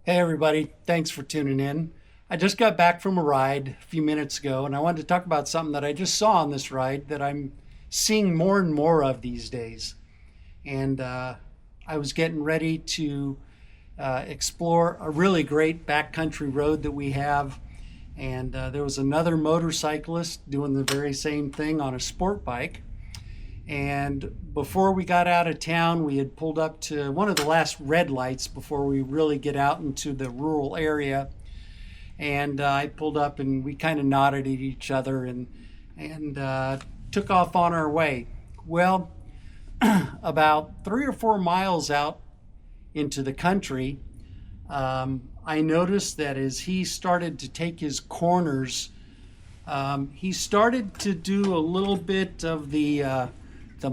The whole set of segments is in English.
Hey everybody, thanks for tuning in. I just got back from a ride a few minutes ago and I wanted to talk about something that I just saw on this ride that I'm seeing more and more of these days. And I was getting ready to explore a really great backcountry road that we have. And there was another motorcyclist doing the very same thing on a sport bike. And before we got out of town, we had pulled up to one of the last red lights before we really get out into the rural area. And I pulled up and we kind of nodded at each other and took off on our way. Well, about 3 or 4 miles out into the country, I noticed that as he started to take his corners, he started to do a little bit of the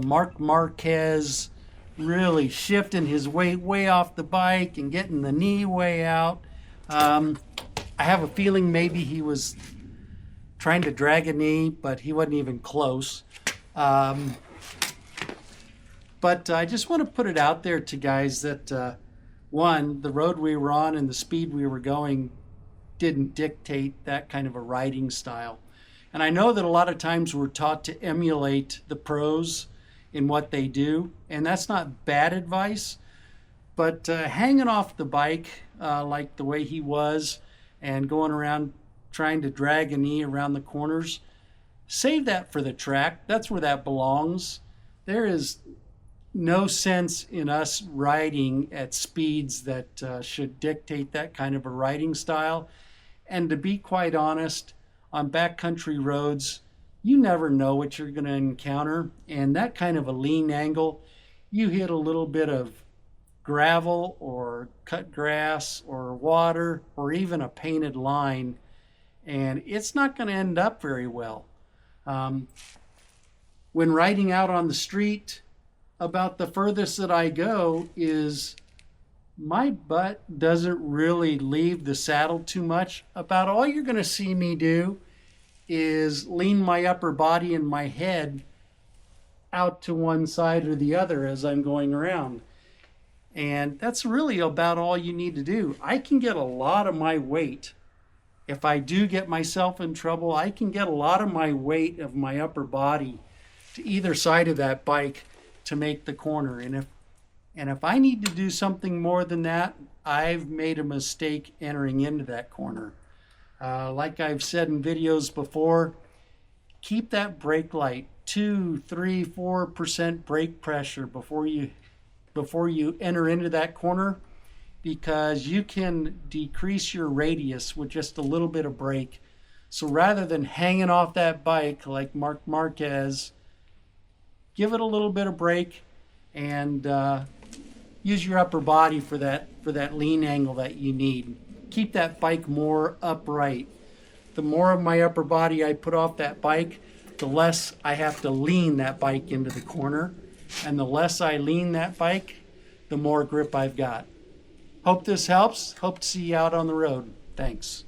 Marc Marquez, really shifting his weight way off the bike and getting the knee way out. I have a feeling maybe he was trying to drag a knee, but he wasn't even close. But I just want to put it out there to guys that one, the road we were on and the speed we were going didn't dictate that kind of a riding style. And I know that a lot of times we're taught to emulate the pros in what they do, and that's not bad advice, but hanging off the bike like the way he was and going around trying to drag a knee around the corners, save that for the track. That's where that belongs. There is no sense in us riding at speeds that should dictate that kind of a riding style. And to be quite honest, on backcountry roads, you never know what you're going to encounter. And that kind of a lean angle, you hit a little bit of gravel or cut grass or water or even a painted line, and it's not going to end up very well. When riding out on the street, about the furthest that I go is my butt doesn't really leave the saddle too much. About all you're going to see me do is lean my upper body and my head out to one side or the other as I'm going around. And that's really about all you need to do. I can get a lot of my weight. If I do get myself in trouble, I can get a lot of my weight of my upper body to either side of that bike to make the corner. And if I need to do something more than that, I've made a mistake entering into that corner. Like I've said in videos before, keep that brake light 2, 3, 4% brake pressure before you enter into that corner, because you can decrease your radius with just a little bit of brake. So rather than hanging off that bike like Marc Marquez, give it a little bit of brake and use your upper body for that lean angle that you need. Keep that bike more upright. The more of my upper body I put off that bike, the less I have to lean that bike into the corner. And the less I lean that bike, the more grip I've got. Hope this helps. Hope to see you out on the road. Thanks.